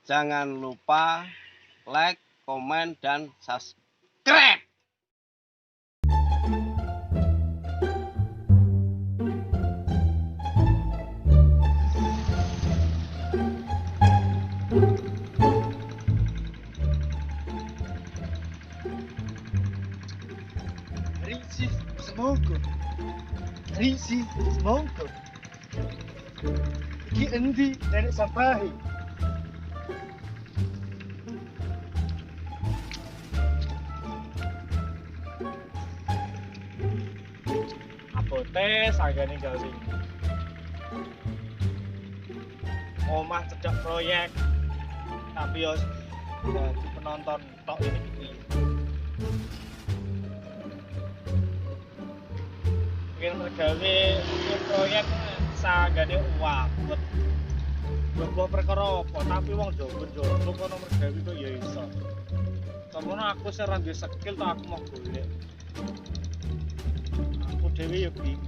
Jangan lupa like, komen, dan subscribe. Risi semongko. Iki endi nenek sampahi? Abote sagane gawe. Omah cedhak proyek. Tapi yo dadi penonton tok ini iki. Mungkin gawe proyek sagane wabut. Mbok perkara apa, tapi wong jowo-jowo kono mergawe kok ya iso. Samono aku sing ora duwe skill to aku mau golek. Aku dhewe ya bingung.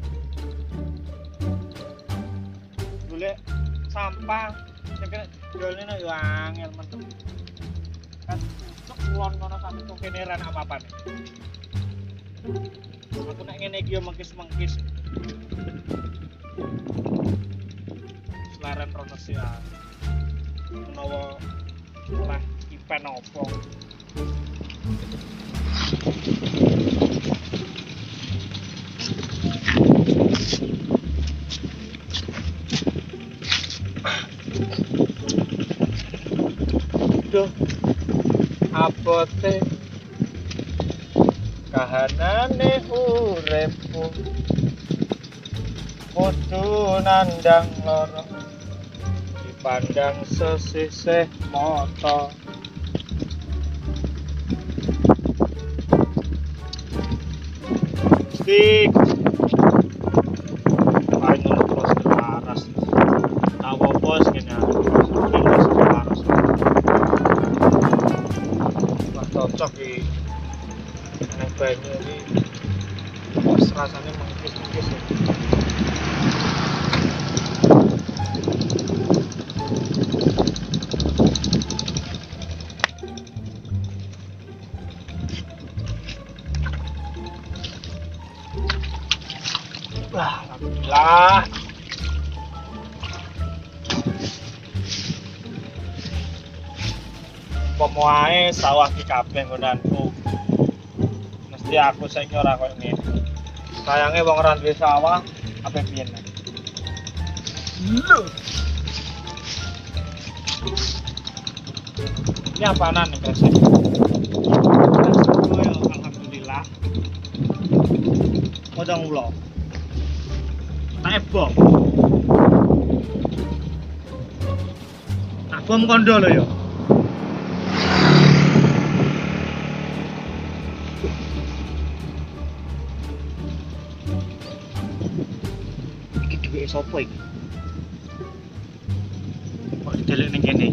Golek sampah sing dolene yo angel mentem. Kan cuk kulon kono sampe kok kene ra apa-apane. Aku nek ngene iki yo mengkis-mengkis. Selaren rono sih menawa oleh ipen opo. Duh, abote kahanane uripku kudu nandang loro dipandang sesisih mata. Stik paling terus waras tawo bos kene terus waras wah cocok iki nek banyu iki rasanya mengkis-mengkis ya. Wah, alhamdulillah. Pemuae sawah ki kabeh nggonanku. Mesti aku saiki ora koyo ngene. Sayange wong ora duwe sawah, apa piye nek. Lho. Ini apaanan nih guys? Alhamdulillah. Modang ulo. Tak bom. Tak bom kondo lho ya. Iki duwe sapa iki? Kok didelek ning kene?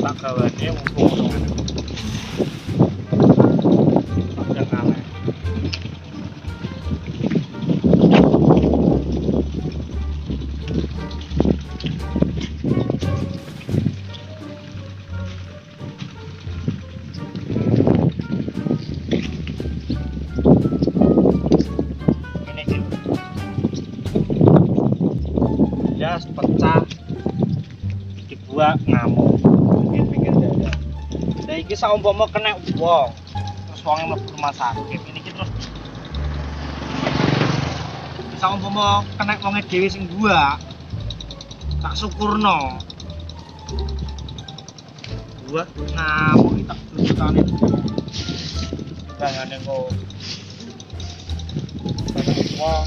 Tak gawane mumpung ngono kan. Ini gitu. Ya pecah dibuat ngamuk. Pinggir dada. Lah iki saumpama kena wong, terus wonge mlebu rumah sakit. Ini iki terus saumpama kena wonge dhewe sing gua. Tak syukurno. Gua ngamuk tak tutane. Bangane kok. Wong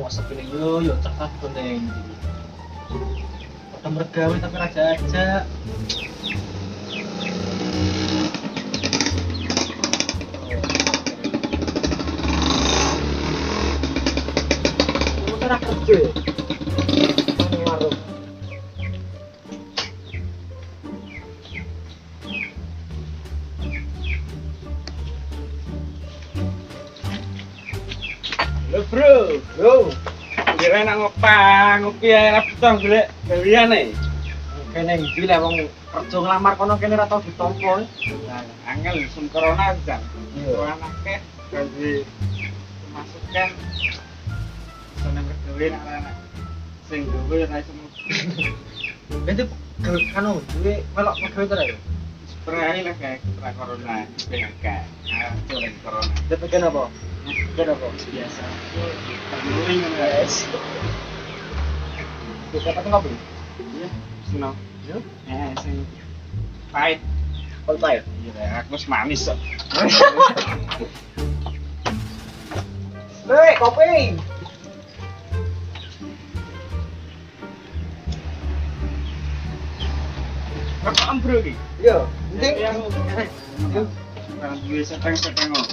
kok sepi yo cekak kuning. Padha mergawe tapi raja aja. Kamu ora kerja. Nang warung. Lho bro. Kira nak ngopi ae ra butuh golek gaweane. Kene iki lek wong kerja nglamar kono kene ora tau ditampa. Nah, angel sun corona kan. Iya. Ora akeh gawe masukan seneng gawe anak-anak sing gawe ora iso Berarti anu duwe melok pegawai ta ya? spray lah kayak kena corona PHK. Coba corona. Dapat apa? Kenapa? Biasa. Terguling guys. Kita dapat ngopi. Iya, senang. Yo. Sing pahit. All time. Iya, aku wis manis kok. Kopi. Rekam bro iki. Yo, penting. Kan duwe seteng-seteng kok.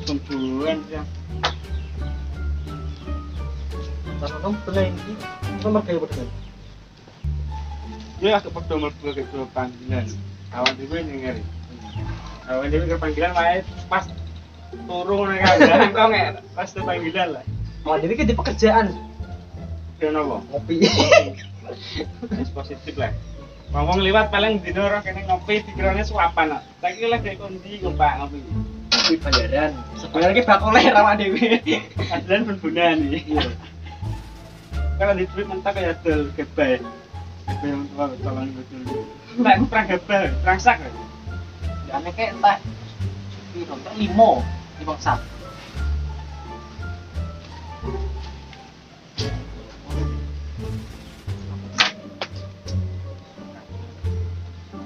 Sembuhan ya. Tanam pengen iki nomor kayak bener. Dia agak padha mlebu ke panggilan. Awan dhewe ning ngeri. Awan dhewe ke panggilan wae pas turu nang kandangan kok nek pas ke panggilan lah. Oh, jadi ki di pekerjaan Dene apa? ngopi. Wis positif lah. Ngomong liwat paling dino ora kene ngopi pikirannya suapan kok. Saiki lagi kondi ngompak ngopi. Ngopi bayaran. Sebenarnya ki bakole rawa dhewe. Adlan penbunan iki. Kalau di tweet mentak ya dol gebay. Gebay yang tua tolong betul. Nek aku perang gebay, transak. Jane kek entah piro, 5 sak.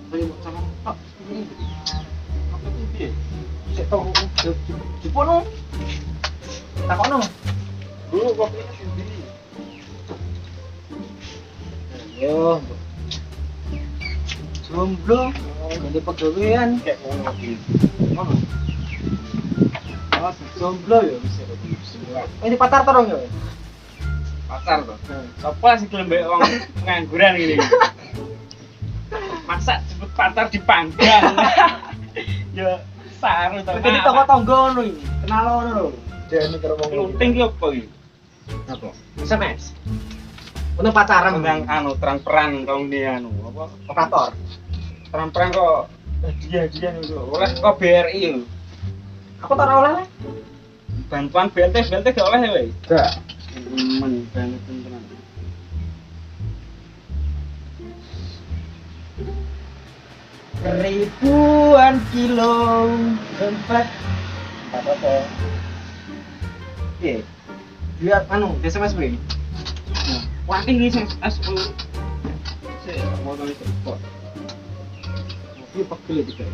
Beli sama Pak. Apa itu piye? Sik tau dipono. Takono. Dulu kopinya sendiri. Yo. Jomblo, ganti pegawaian. Kayak mau ngopi. Ngono. Oh, Jomblo ya bisa. Ini pacar terong ya. pasar tuh. Sopo sih gelem mbek wong pengangguran gini. Masa sebut pacar dipanggang. Ya saru to. Jadi toko tonggo ngono iki. Kenal ngono lho. Jane karo wong Luting ki opo iki? apa? SMS. Untuk pacaran Tentang anu terang-terang kau ini anu apa? operator. Terang-terang kok dia itu. Oleh kok BRI lho. Aku tak oleh. Bantuan BLT gak oleh ya, weh. Enggak. Men banget tenan. Ribuan kilo tempat apa? Oke. Lihat anu, SMS beri. Wah, ini sing S10. Sik, motor iki kok. Ini pegel iki.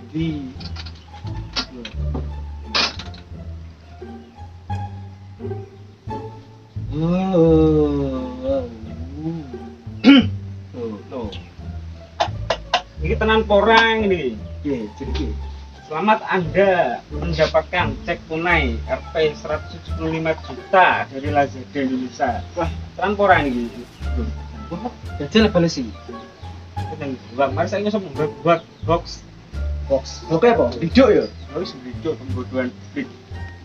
Di Tuh. Ini tenan porang ini. Oke, jadi Selamat Anda mendapatkan cek tunai Rp 175 juta dari Lazada Indonesia. Wah, tenan porang ini. wah, jajal bales sih. Kita buat mari saya nyosok buat box. Oke apa? Diduk ya. Harus video pembodohan.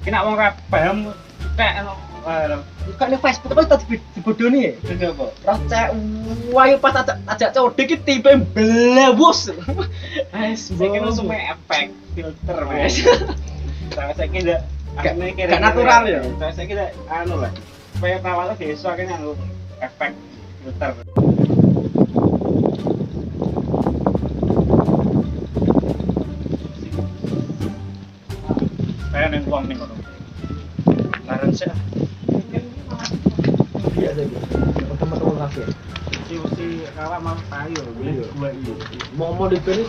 Kena wong ra paham kayak Buka nih Facebook kan tadi dibodoni ya. ini apa? Rasa wayu pas ajak codek iki tipe blewus. Saya kira semua efek filter mas. Saya kira Gak natural ya? Saya kira anu lah. Supaya perawatnya besok akhirnya anu efek filter. Saya neng uang nih kono. Laran sih. Iya, Mas ya. Si kawan mau tayo beli dua ini. Mau dibeli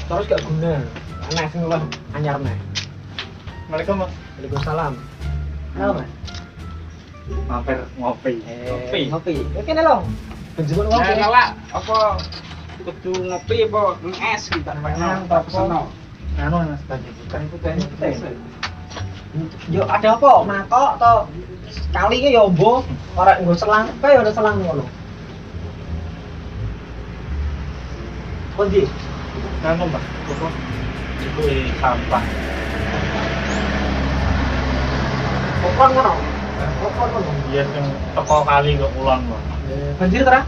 terus gak guna. Aneh sing luwih anyar nih. Assalamualaikum Mas. Waalaikumsalam. Halo Mas. Mampir ngopi. Ngopi. Ya kene lho. Benjemut ngopi. Lah, apa kudu ngopi apa es kita Nang tak peseno. Anu Mas tadi bukan itu teh. Yo ada apa? Mangkok atau kali ki yo mbo ora nggo selang, kae yo ada selang ngono. Kondi, Anu Mas, apa? Itu sampah. kokon ngono. Kokon ngono. Iya sing teko kali kok ulang Mas. Banjir ta?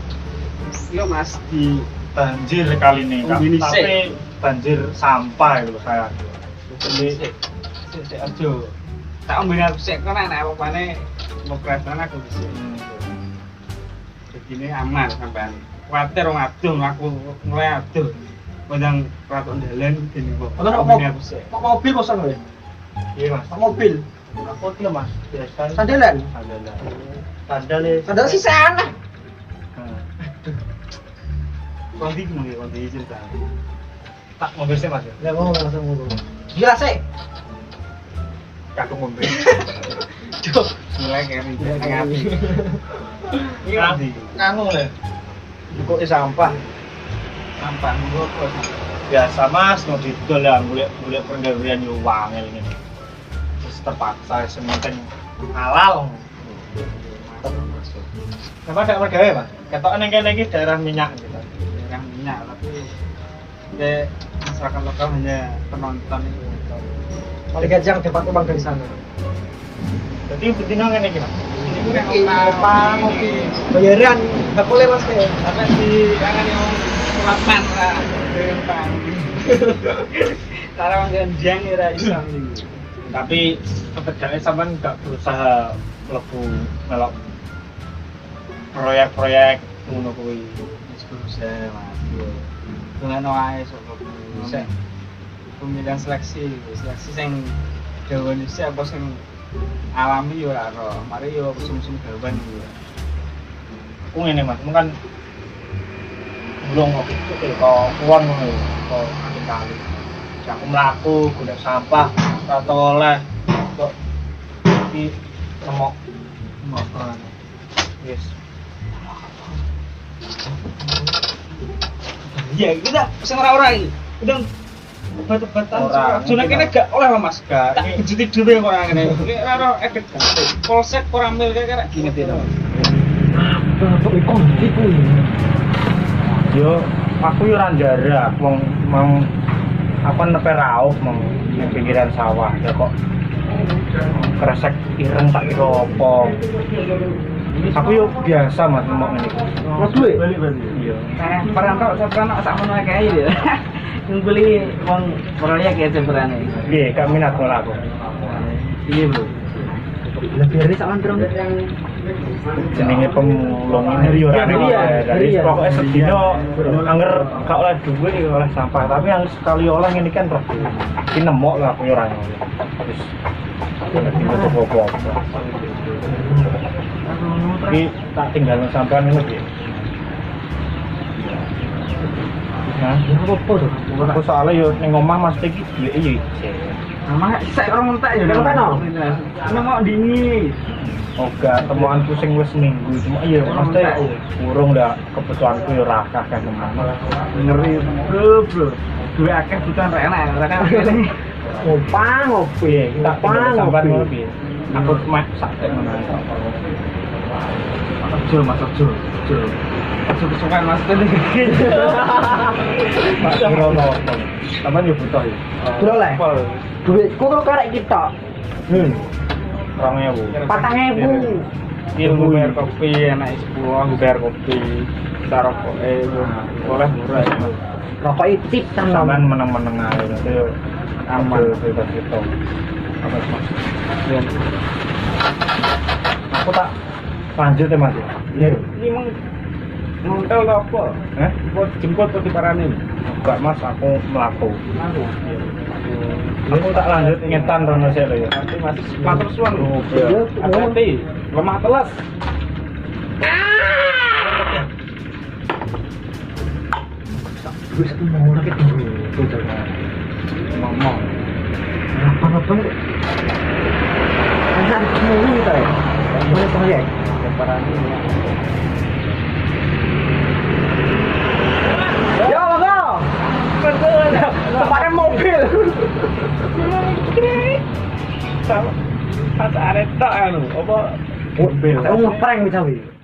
Yo Mas di Banjir kali ini kan, Ini tapi banjir sampah gitu saya. sik aja. Tak ombene aku sik kok nek apa-apane mau kelihatan aku di sini. Begini aman sampean. Kuwatir wong aduh aku mulai aduh. Padang ratok dalan gini kok. Ono Ombene aku sik. mobil kok sono ya? Iya Mas. Mobil. Aku iki lho Mas, biasa. Sandalan. Sandal. Sandal sisaan lah. Kondi mungkin kondi cerita. Tak mobil sih Mas. Lah ngomong langsung ngono. Gila sih. Aku mobil. Cuk. Mulai kene Iya, ngapi. Iya. Nganu le. Kok sampah. Sampah ngopo. Biasa Mas, mau didol ya, golek penggawean yo wangel ngene. Terus terpaksa sementing halal. Kenapa gak mergawe, Mas? Ketok neng kene iki daerah minyak gitu. Yang minyak tapi de masyarakat lokal hanya penonton itu. Paling gajang dapat uang dari sana. Jadi betina ngene iki, Mas. Ngopi. Bayaran nggak boleh Mas ya. Apa di kangen yang sulapan lah. Cara menggenjang ora iso iki. Tapi kebetulan sampean gak berusaha mlebu melok proyek-proyek ngono kuwi. Wis berusaha Mas. Dengan wae sok bisa. Pemilihan seleksi sing Jawa Indonesia apa sing alami yo ora ro. Mari yo musim-musim gawan yo. Ku ngene Mas, kan belum ngopi itu kok uang ngono ya, kok kali. Aku mlaku golek sampah, ora oleh kok iki nemok apa. Yes. Iya, kita sing ora-ora iki. Udah obat-obatan. Jane kene gak oleh lho Mas. Gak, Tak bejuti dhewe kok ora ngene. Iki ora efek ganti. Polsek ora mil kaya gini to. Kok ikon iku. Yo, aku yo ora njara, wong mau apa nepe raup mau di pinggiran sawah ya kok kresek ireng tak kira apa. Aku yo biasa Mas nemok ngene iki. Mas duwe? Balik. Iya. Perantau seprana sakmono kae iki. Ngumpuli wong proyek ya seprane. Nggih, gak minat ngono aku. Iya, Bro. Lebih dari sak mandrong. Jenenge pemulung ini yo ora dari pokoknya sedina anger gak oleh duit oleh sampah, tapi yang sekali oleh ngene kan terus iki nemok lah aku yo ora ngono. Terus dadi apa-apa. Iki tak tinggal sampean ngene iki. Nah, Apa tuh? aku soalnya yo ning omah Mas iki duwike yo ijek. Mama saya orang mentak ya. Kenapa, no? Ini mau dingin. Oga, temuanku sing wis minggu cuma iya mesti urung ndak kebutuhanku yo ra akeh kan teman. Ngeri, Bro. Duwe akeh butuhan rek enak, ora kan. Ngopi, tak tinggal sampean ngopi. Aku mek sak tek ngono ae. Ojo Mas, ojo. Ojo kesukaan Mas tadi. Pak Rono. Sampeyan yo butuh ya. Bro lah. Duitku kok karek kita. 2.000. 4.000. Ilmu bayar kopi, enak sepuluh, bayar kopi. Rokok boleh murah ya Mas. Rokok tip Sampeyan tenan. meneng-meneng ae nanti yo Aman. bebas gitu. Apa Mas? Dan Aku tak lanjut ya Mas. Iya. ini emang ngontel atau apa? Buat jemput atau diparani? Enggak Mas, aku melaku. Aku tak lanjut ngetan rono sik lho ya. Nanti masih matur suwun. Iya. Hati-hati, lemah telas. gue satu mau lagi tunggu tuh coba ngomong apa kan ketemu kita ya boleh proyek lebaran ini ya bang tempatnya mobil pas arek tok anu apa mobil aku ngeprank bisa wih